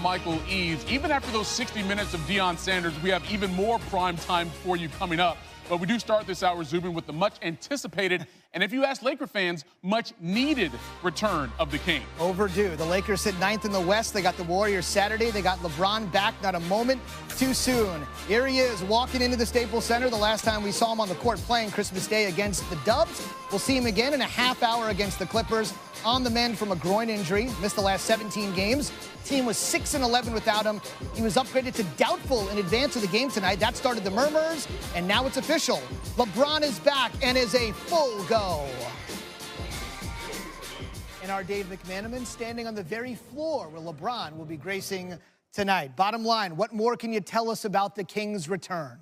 Michael Eaves. Even after those 60 minutes of Deion Sanders, we have even more prime time for you coming up. But we do start this hour, Zubin, with the much anticipated, and if you ask Laker fans, much needed return of the King. Overdue. The Lakers sit 9th in the West. They got the Warriors Saturday. They got LeBron back, not a moment too soon. Here he is walking into the Staples Center. The last time we saw him on the court playing Christmas Day against the Dubs. We'll see him again in a half hour against the Clippers. On the mend from a groin injury, missed the last 17 games. Team was 6-11 without him. He was upgraded to doubtful in advance of the game tonight. That started the murmurs, and now it's official. LeBron is back and is a full go. And our Dave McMenamin standing on the very floor where LeBron will be gracing tonight. Bottom line, what more can you tell us about the Kings' return?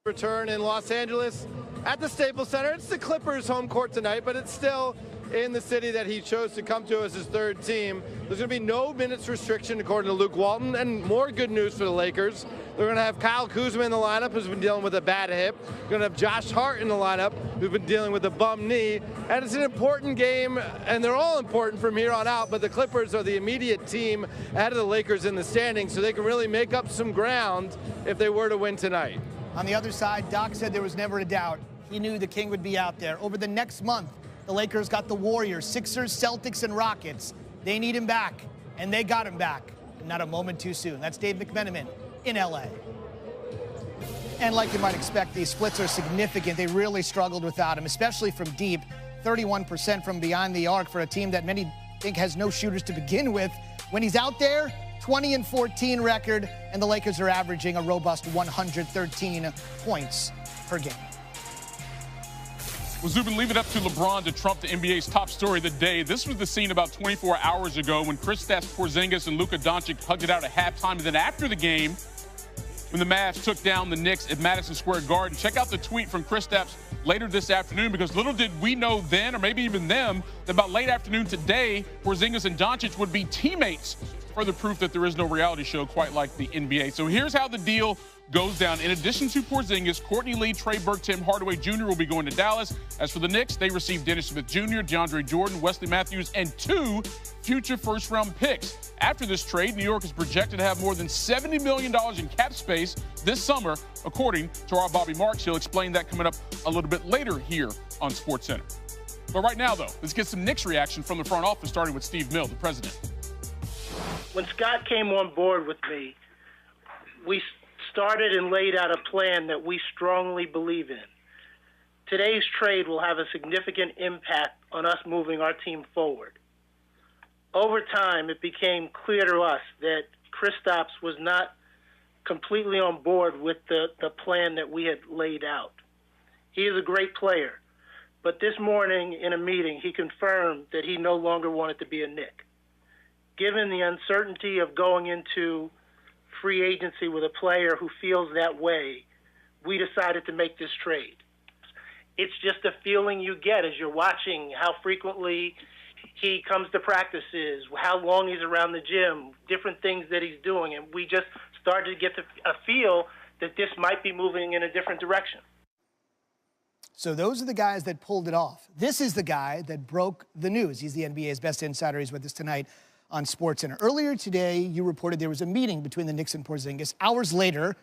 Return in Los Angeles at the Staples Center. It's the Clippers' home court tonight, but it's still in the city that he chose to come to as his third team. There's going to be no minutes restriction, according to Luke Walton, and more good news for the Lakers. They're going to have Kyle Kuzma in the lineup, who's been dealing with a bad hip. They're going to have Josh Hart in the lineup, who's been dealing with a bum knee. And it's an important game, and they're all important from here on out, but the Clippers are the immediate team ahead of the Lakers in the standings, so they can really make up some ground if they were to win tonight. On the other side, Doc said there was never a doubt. He knew the King would be out there. Over the next month, the Lakers got the Warriors, Sixers, Celtics, and Rockets. They need him back, and they got him back. Not a moment too soon. That's Dave McMenamin in L.A. And like you might expect, these splits are significant. They really struggled without him, especially from deep. 31% from beyond the arc for a team that many think has no shooters to begin with. When he's out there, 20-14 record, and the Lakers are averaging a robust 113 points per game. Well, Zubin, leave it up to LeBron to trump the NBA's top story of the day. This was the scene about 24 hours ago when Kristaps Porzingis and Luka Doncic hugged it out at halftime. And then after the game, when the Mavs took down the Knicks at Madison Square Garden. Check out the tweet from Kristaps later this afternoon, because little did we know then, or maybe even them, that about late afternoon today, Porzingis and Doncic would be teammates. Further proof that there is no reality show quite like the NBA. So here's how the deal goes down. In addition to Porzingis, Courtney Lee, Trey Burke, Tim Hardaway Jr. will be going to Dallas. As for the Knicks, they received Dennis Smith Jr., DeAndre Jordan, Wesley Matthews, and 2 future first-round picks. After this trade, New York is projected to have more than $70 million in cap space this summer, according to our Bobby Marks. He'll explain that coming up a little bit later here on SportsCenter. But right now, though, let's get some Knicks reaction from the front office, starting with Steve Mills, the president. When Scott came on board with me, we started and laid out a plan that we strongly believe in. Today's trade will have a significant impact on us moving our team forward. Over time, it became clear to us that Kristaps was not completely on board with the plan that we had laid out. He is a great player, but this morning in a meeting, he confirmed that he no longer wanted to be a Knick. Given the uncertainty of going into free agency with a player who feels that way, we decided to make this trade. It's just a feeling you get as you're watching how frequently he comes to practices, how long he's around the gym, different things that he's doing, and we just started to get a feel that this might be moving in a different direction. So those are the guys that pulled it off. This is the guy that broke the news. He's the NBA's best insider. He's with us tonight on SportsCenter. Earlier today, you reported there was a meeting between the Knicks and Porzingis. Hours later,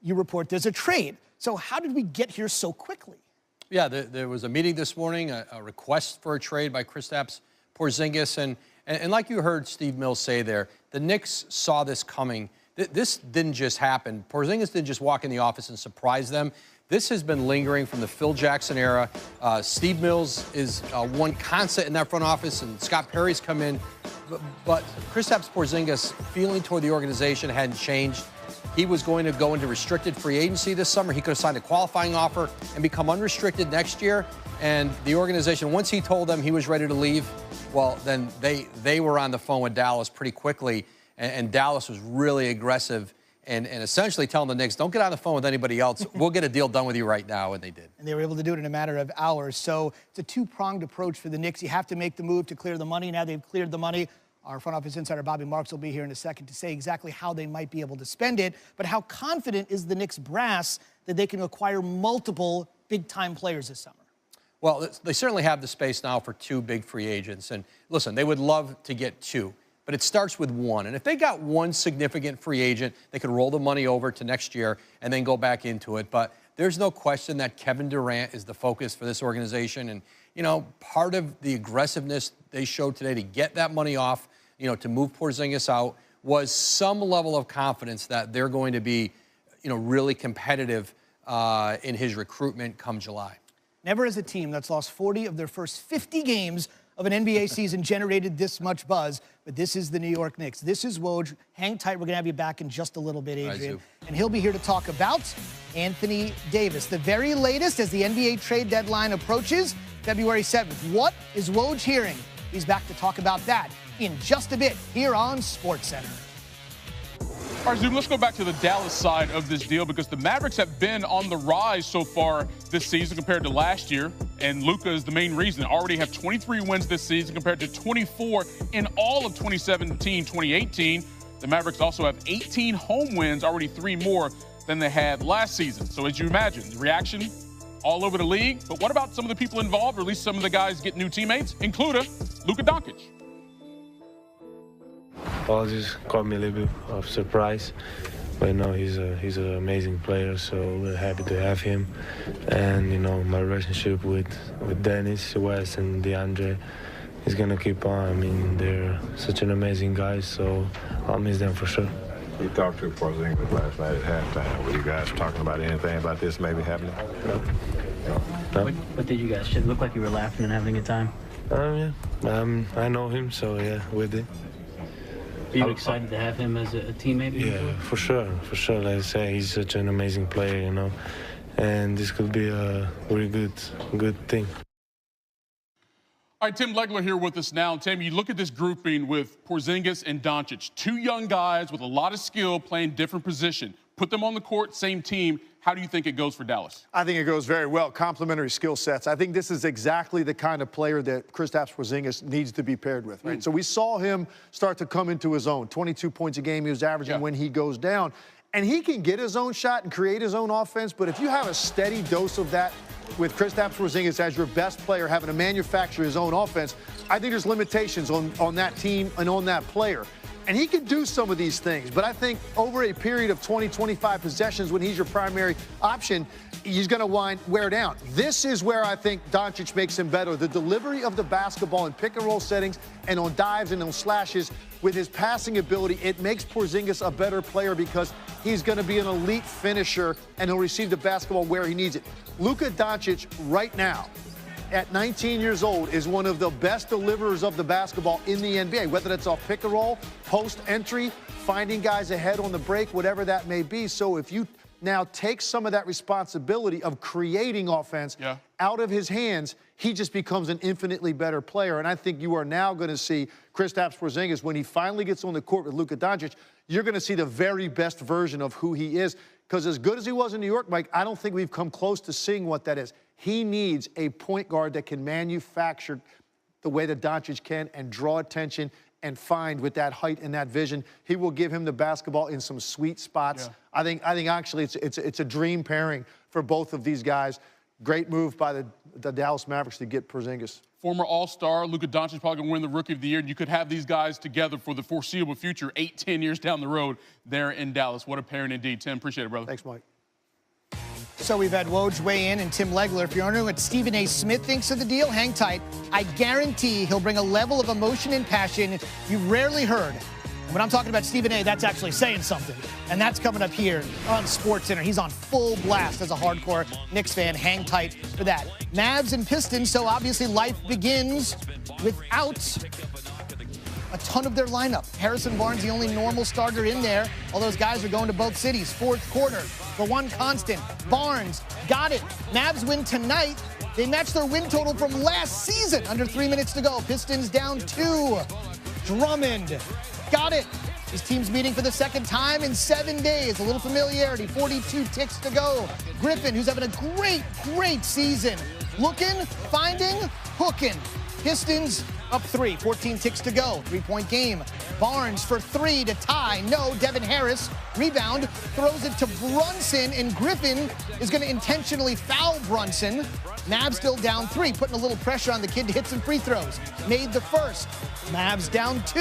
you report there's a trade. So how did we get here so quickly? Yeah, there was a meeting this morning, a request for a trade by Kristaps Porzingis. And like you heard Steve Mills say there, the Knicks saw this coming. This didn't just happen. Porzingis didn't just walk in the office and surprise them. This has been lingering from the Phil Jackson era. Steve Mills is one constant in that front office, and Scott Perry's come in. But Kristaps Porzingis' feeling toward the organization hadn't changed. He was going to go into restricted free agency this summer. He could have signed a qualifying offer and become unrestricted next year. And the organization, once he told them he was ready to leave, well, then they were on the phone with Dallas pretty quickly. And Dallas was really aggressive and essentially telling the Knicks, don't get on the phone with anybody else. We'll get a deal done with you right now, and they did. And they were able to do it in a matter of hours. So it's a two-pronged approach for the Knicks. You have to make the move to clear the money. Now they've cleared the money. Our front office insider Bobby Marks will be here in a second to say exactly how they might be able to spend it. But how confident is the Knicks brass that they can acquire multiple big-time players this summer? Well, they certainly have the space now for 2 big free agents. And listen, they would love to get 2, but it starts with 1. And if they got 1 significant free agent, they could roll the money over to next year and then go back into it. But there's no question that Kevin Durant is the focus for this organization. And, you know, part of the aggressiveness they showed today to get that money off, you know, to move Porzingis out, was some level of confidence that they're going to be, you know, really competitive in his recruitment come July. Never has a team that's lost 40 of their first 50 games of an NBA season generated this much buzz, but this is the New York Knicks. This is Woj. Hang tight. We're going to have you back in just a little bit, Adrian. And he'll be here to talk about Anthony Davis. The very latest as the NBA trade deadline approaches, February 7th. What is Woj hearing? He's back to talk about that in just a bit here on SportsCenter. All right, Zoom, let's go back to the Dallas side of this deal because the Mavericks have been on the rise so far this season compared to last year, and Luka is the main reason. They already have 23 wins this season compared to 24 in all of 2017-2018. The Mavericks also have 18 home wins, already 3 more than they had last season. So as you imagine, the reaction all over the league. But what about some of the people involved, or at least some of the guys getting new teammates, including Luka Doncic? Well, it just caught me a little bit of surprise, but no, he's an amazing player, so we're happy to have him. And you know, my relationship with Dennis, Wes, and DeAndre is gonna keep on. I mean, they're such an amazing guys, so I'll miss them for sure. You talked to Porzingis last night at halftime. Were you guys talking about anything about this maybe happening? No. What did you guys? It looked like you were laughing and having a good time. Yeah. I know him, so yeah, with it. Are you excited to have him as a teammate? Yeah, for sure. Like I say, he's such an amazing player, you know, and this could be a very good thing. All right, Tim Legler here with us now. Tim, you look at this grouping with Porzingis and Doncic, 2 young guys with a lot of skill playing different position. Put them on the court, same team. How do you think it goes for Dallas? I think it goes very well. Complementary skill sets. I think this is exactly the kind of player that Kristaps Porzingis needs to be paired with, right? So we saw him start to come into his own. 22 points a game he was averaging when he goes down. And he can get his own shot and create his own offense, but if you have a steady dose of that with Kristaps Porzingis as your best player having to manufacture his own offense, I think there's limitations on that team and on that player. And he can do some of these things, but I think over a period of 20, 25 possessions when he's your primary option, he's going to wear down. This is where I think Doncic makes him better. The delivery of the basketball in pick-and-roll settings and on dives and on slashes with his passing ability, it makes Porzingis a better player because he's going to be an elite finisher and he'll receive the basketball where he needs it. Luka Doncic right now, at 19 years old, is one of the best deliverers of the basketball in the NBA, whether that's off pick and roll, post entry, finding guys ahead on the break, whatever that may be. So if you now take some of that responsibility of creating offense out of his hands, he just becomes an infinitely better player. And I think you are now going to see Kristaps Porzingis, when he finally gets on the court with Luka Doncic, you're going to see the very best version of who he is. Because as good as he was in New York, Mike, I don't think we've come close to seeing what that is. He needs a point guard that can manufacture the way that Doncic can and draw attention and find with that height and that vision. He will give him the basketball in some sweet spots. I think actually it's a dream pairing for both of these guys. Great move by the Dallas Mavericks to get Porzingis. Former All-Star Luka Doncic probably going to win the Rookie of the Year. You could have these guys together for the foreseeable future, 8-10 years down the road there in Dallas. What a pairing indeed. Tim, appreciate it, brother. Thanks, Mike. So we've had Woj weigh in and Tim Legler. If you're wondering what Stephen A. Smith thinks of the deal, hang tight. I guarantee he'll bring a level of emotion and passion you've rarely heard. And when I'm talking about Stephen A., that's actually saying something. And that's coming up here on SportsCenter. He's on full blast as a hardcore Knicks fan. Hang tight for that. Mavs and Pistons, so obviously life begins without a ton of their lineup. Harrison Barnes, the only normal starter in there. All those guys are going to both cities. Fourth quarter, the one constant, Barnes, got it. Mavs win tonight. They match their win total from last season. Under 3 minutes to go. Pistons down 2. Drummond, got it. His team's meeting for the second time in 7 days. A little familiarity, 42 ticks to go. Griffin, who's having a great season. Looking, finding, hooking. Pistons Up 3, 14 ticks to go. 3-point game. Barnes for 3 to tie. No, Devin Harris. Rebound. Throws it to Brunson, and Griffin is going to intentionally foul Brunson. Mavs still down 3, putting a little pressure on the kid to hit some free throws. Made the first. Mavs down 2.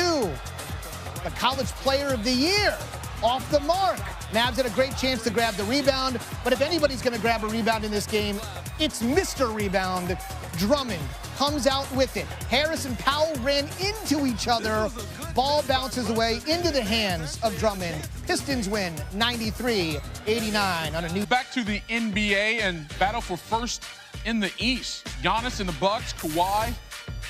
The College Player of the Year off the mark. Mavs had a great chance to grab the rebound, but if anybody's going to grab a rebound in this game, it's Mr. Rebound. Drummond comes out with it. Harris and Powell ran into each other. Ball bounces away into the hands of Drummond. Pistons win 93-89 on a new... Back to the NBA and battle for first in the East. Giannis and the Bucks, Kawhi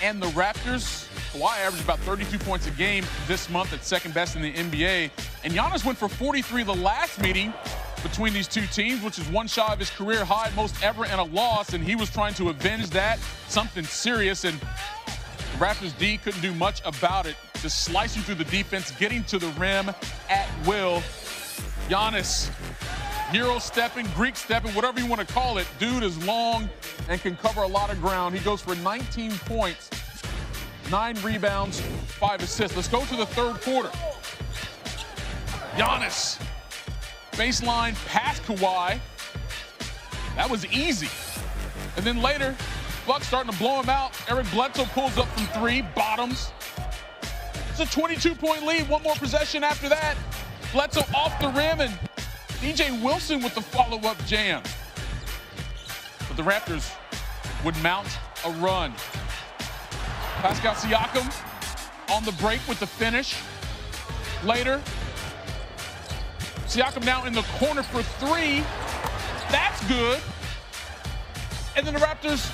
and the Raptors. Kawhi averaged about 32 points a game this month at second best in the NBA. And Giannis went for 43 the last meeting between these two teams, which is one shy of his career high, most ever in a loss, and he was trying to avenge that, something serious, and the Raptors D couldn't do much about it. Just slicing through the defense, getting to the rim at will. Giannis, Euro stepping, Greek stepping, whatever you want to call it. Dude is long and can cover a lot of ground. He goes for 19 points, 9 rebounds, 5 assists. Let's go to the third quarter. Giannis, baseline past Kawhi. That was easy. And then later, Bucks starting to blow him out. Eric Bledsoe pulls up from 3, bottoms. It's a 22-point lead, one more possession after that. Bledsoe off the rim, and DJ Wilson with the follow-up jam. But the Raptors would mount a run. Pascal Siakam on the break with the finish. Later, Siakam now in the corner for 3. That's good. And then the Raptors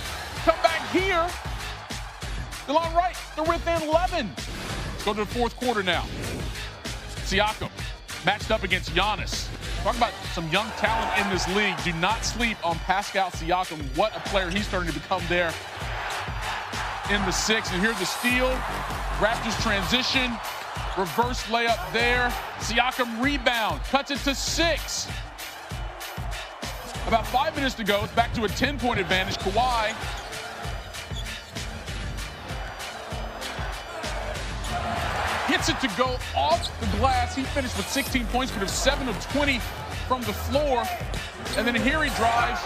come back here. DeLon Wright, they're within 11. Let's go to the fourth quarter now. Siakam matched up against Giannis. Talk about some young talent in this league. Do not sleep on Pascal Siakam. What a player he's starting to become there in the 6. And here's the steal. Raptors transition. Reverse layup there. Siakam rebound. Cuts it to 6. About 5 minutes to go. It's back to a 10-point advantage. Kawhi gets it to go off the glass. He finished with 16 points, but of 7 of 20 from the floor. And then here he drives,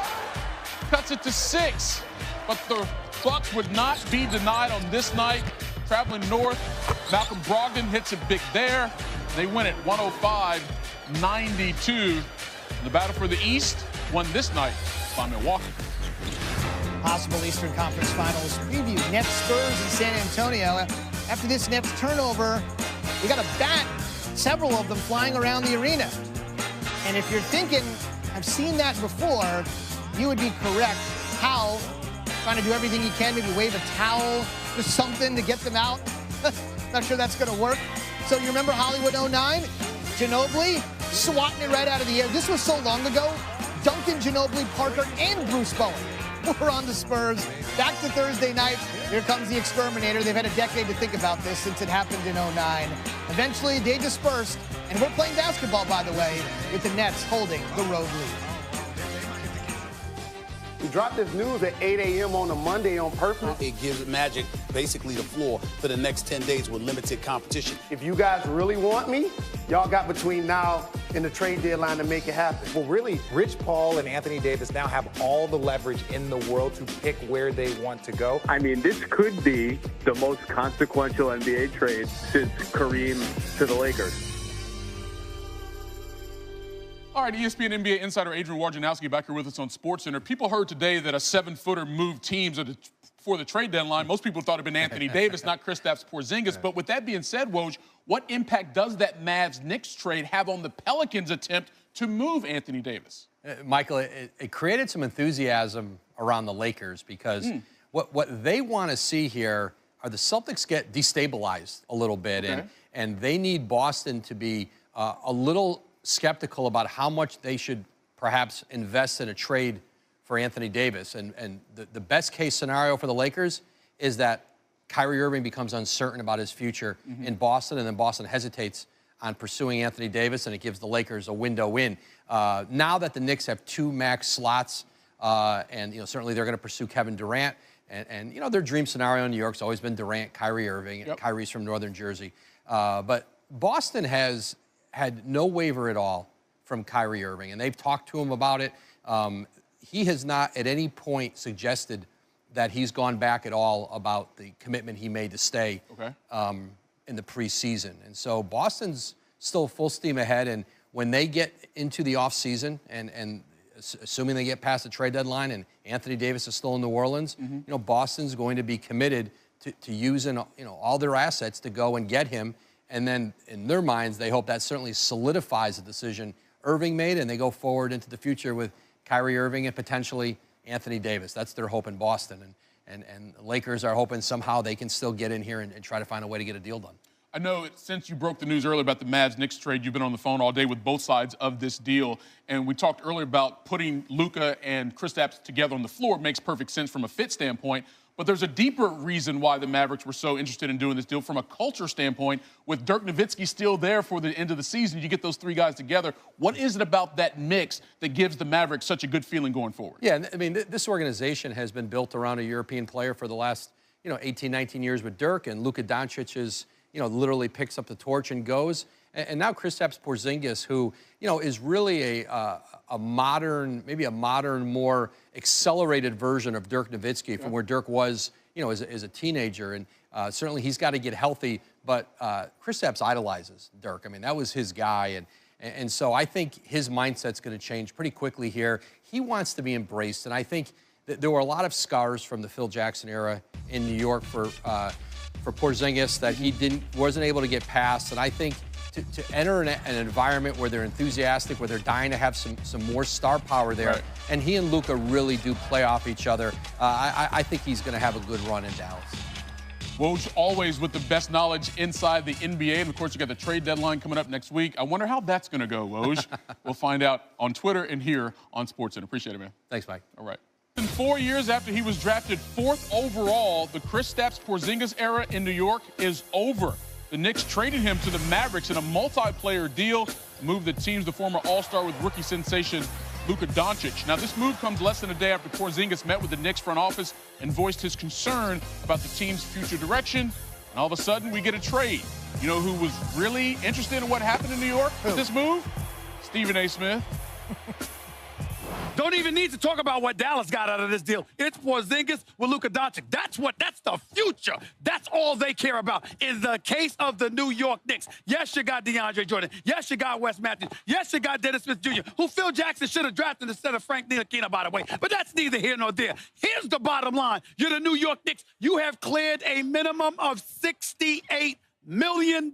cuts it to 6. But the Bucks would not be denied on this night. Traveling north, Malcolm Brogdon hits it big there. They win it 105-92. The battle for the East won this night by Milwaukee. Possible Eastern Conference Finals preview. Nets, Spurs, and San Antonio. After this Nets turnover, we got a bat, several of them flying around the arena. And if you're thinking, I've seen that before, you would be correct. Hal trying to do everything he can, maybe wave a towel or something to get them out. Not sure that's going to work. So you remember Hollywood 09? Ginobili swatting it right out of the air. This was so long ago. Duncan, Ginobili, Parker, and Bruce Bowen were on the Spurs. Back to Thursday night. Here comes the exterminator. They've had a decade to think about this since it happened in 09. Eventually, they dispersed. And we're playing basketball, by the way, with the Nets holding the road lead. We dropped this news at 8 a.m. on a Monday on purpose. It gives Magic basically the floor for the next 10 days with limited competition. If you guys really want me, y'all got between now and the trade deadline to make it happen. Well, really, Rich Paul and Anthony Davis now have all the leverage in the world to pick where they want to go. I mean, this could be the most consequential NBA trade since Kareem to the Lakers. All right, ESPN NBA insider Adrian Wojnarowski back here with us on SportsCenter. People heard today that a 7-footer moved teams for the trade deadline. Most people thought it had been Anthony Davis, not Kristaps Porzingis. But with that being said, Woj, what impact does that Mavs-Knicks trade have on the Pelicans' attempt to move Anthony Davis? Michael, it created some enthusiasm around the Lakers because what they want to see here are the Celtics get destabilized a little bit, and they need Boston to be a little skeptical about how much they should perhaps invest in a trade for Anthony Davis. And the best case scenario for the Lakers is that Kyrie Irving becomes uncertain about his future in Boston, and then Boston hesitates on pursuing Anthony Davis, and it gives the Lakers a window in. Now that the Knicks have 2 max slots, and certainly they're going to pursue Kevin Durant, And you know, their dream scenario in New York's always been Durant, Kyrie Irving. Yep. Kyrie's from Northern Jersey. But Boston has had no waiver at all from Kyrie Irving, and they've talked to him about it. He has not at any point suggested that he's gone back at all about the commitment he made to stay in the preseason. And so Boston's still full steam ahead, and when they get into the offseason and assuming they get past the trade deadline and Anthony Davis is still in New Orleans, you know, Boston's going to be committed to using, you know, all their assets to go and get him. And then in their minds, they hope that certainly solidifies the decision Irving made, and they go forward into the future with Kyrie Irving and potentially Anthony Davis. That's their hope in Boston. And the Lakers are hoping somehow they can still get in here and try to find a way to get a deal done. I know since you broke the news earlier about the Mavs-Knicks trade, you've been on the phone all day with both sides of this deal. And we talked earlier about putting Luka and Kristaps together on the floor. It makes perfect sense from a fit standpoint. But there's a deeper reason why the Mavericks were so interested in doing this deal from a culture standpoint. With Dirk Nowitzki still there for the end of the season, you get those three guys together. What is it about that mix that gives the Mavericks such a good feeling going forward? Yeah, I mean, this organization has been built around a European player for the last, 18, 19 years with Dirk, and Luka Doncic is, literally picks up the torch and goes. And now Kristaps Porzingis, who, is really a modern, maybe a modern, more accelerated version of Dirk Nowitzki from where Dirk was, as a teenager. And certainly he's got to get healthy, but Kristaps idolizes Dirk. I mean, that was his guy. And so I think his mindset's going to change pretty quickly here. He wants to be embraced. And I think that there were a lot of scars from the Phil Jackson era in New York for Porzingis that he wasn't able to get past. And I think to enter an environment where they're enthusiastic, where they're dying to have some more star power there, and he and Luka really do play off each other, I think he's going to have a good run in Dallas. Woj, always with the best knowledge inside the NBA. And, of course, you got the trade deadline coming up next week. I wonder how that's going to go, Woj. We'll find out on Twitter and here on SportsCenter. Appreciate it, man. Thanks, Mike. All right. 4 years after he was drafted 4th overall, the Kristaps Porzingis era in New York is over. The Knicks traded him to the Mavericks in a multiplayer deal, a move that teams the former All-Star with rookie sensation Luka Doncic. Now, this move comes less than a day after Porzingis met with the Knicks front office and voiced his concern about the team's future direction. And all of a sudden, we get a trade. You know who was really interested in what happened in New York with this move? Stephen A. Smith. Don't even need to talk about what Dallas got out of this deal. It's Porzingis with Luka Doncic. That's the future. That's all they care about. In the case of the New York Knicks, yes, you got DeAndre Jordan. Yes, you got Wes Matthews. Yes, you got Dennis Smith Jr., who Phil Jackson should have drafted instead of Frank Ntilikina, by the way. But that's neither here nor there. Here's the bottom line. You're the New York Knicks. You have cleared a minimum of $68 million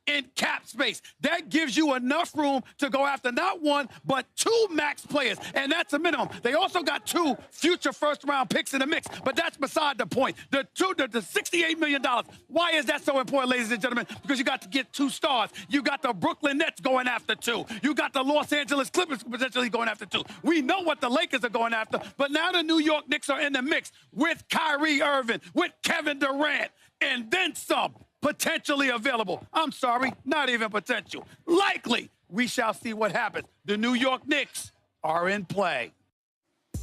in cap space. That gives you enough room to go after not one, but 2 max players, and that's a minimum. They also got 2 future first-round picks in the mix, but that's beside the point. The $68 million, why is that so important, ladies and gentlemen? Because you got to get 2 stars. You got the Brooklyn Nets going after 2. You got the Los Angeles Clippers potentially going after 2. We know what the Lakers are going after, but now the New York Knicks are in the mix with Kyrie Irving, with Kevin Durant, and then some. Potentially available. I'm sorry, not even potential. Likely, we shall see what happens. The New York Knicks are in play. All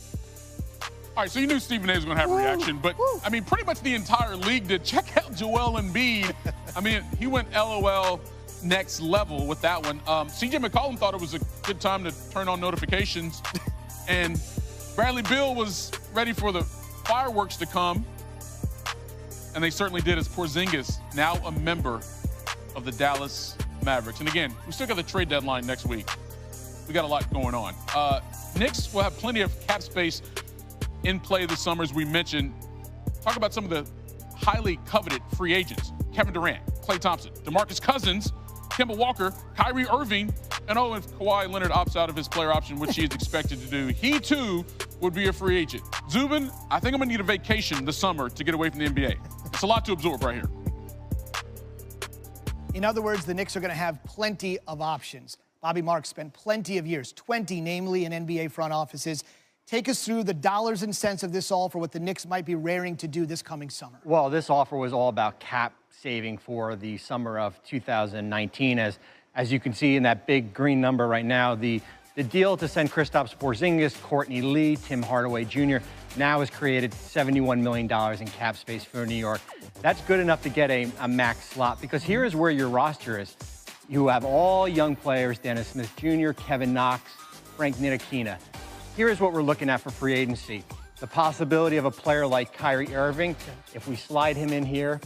right, so you knew Stephen A was going to have a reaction, but, I mean, pretty much the entire league did. Check out Joel Embiid. I mean, he went LOL next level with that one. C.J. McCollum thought it was a good time to turn on notifications, and Bradley Beal was ready for the fireworks to come. And they certainly did, as Porzingis, now a member of the Dallas Mavericks. And again, we still got the trade deadline next week. We got a lot going on. Knicks will have plenty of cap space in play this summer, as we mentioned. Talk about some of the highly coveted free agents. Kevin Durant, Klay Thompson, DeMarcus Cousins, Kemba Walker, Kyrie Irving, and if Kawhi Leonard opts out of his player option, which he is expected to do, he too would be a free agent. Zubin, I think I'm going to need a vacation this summer to get away from the NBA. It's a lot to absorb right here. In other words, the Knicks are going to have plenty of options. Bobby Marks spent plenty of years, 20 namely, in NBA front offices. Take us through the dollars and cents of this all for what the Knicks might be raring to do this coming summer. Well, this offer was all about cap saving for the summer of 2019. As you can see in that big green number right now, the The deal to send Kristaps Porzingis, Courtney Lee, Tim Hardaway Jr. now has created $71 million in cap space for New York. That's good enough to get a max slot, because here is where your roster is. You have all young players: Dennis Smith Jr., Kevin Knox, Frank Ntilikina. Here is what we're looking at for free agency. The possibility of a player like Kyrie Irving. If we slide him in here,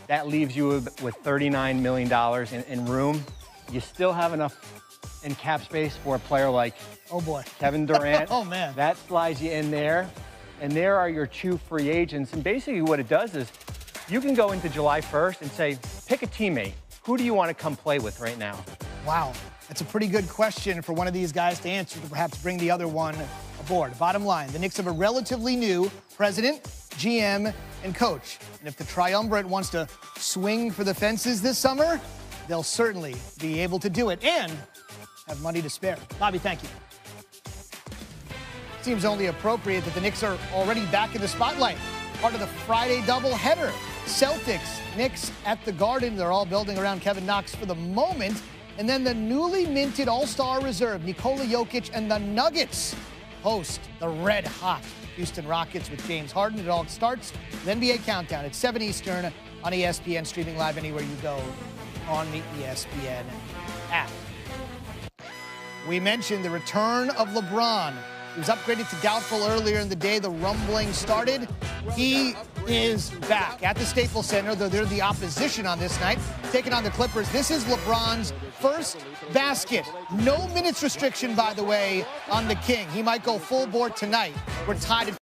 that leaves you with $39 million in room. You still have enough in cap space for a player like, oh boy, Kevin Durant. Oh man. That slides you in there. And there are your two free agents. And basically what it does is you can go into July 1st and say, pick a teammate. Who do you want to come play with right now? Wow, that's a pretty good question for one of these guys to answer, to perhaps bring the other one aboard. Bottom line, the Knicks have a relatively new president, GM, and coach. And if the triumvirate wants to swing for the fences this summer, they'll certainly be able to do it and have money to spare. Bobby, thank you. Seems only appropriate that the Knicks are already back in the spotlight. Part of the Friday doubleheader. Celtics, Knicks at the Garden. They're all building around Kevin Knox for the moment. And then the newly minted All-Star reserve, Nikola Jokic, and the Nuggets host the red-hot Houston Rockets with James Harden. It all starts the NBA Countdown at 7 Eastern on ESPN, streaming live anywhere you go on the ESPN app. We mentioned the return of LeBron. He was upgraded to doubtful earlier in the day. The rumbling started. He is back at the Staples Center, though they're the opposition on this night, taking on the Clippers. This is LeBron's first basket. No minutes restriction, by the way, on the King. He might go full board tonight. We're tied at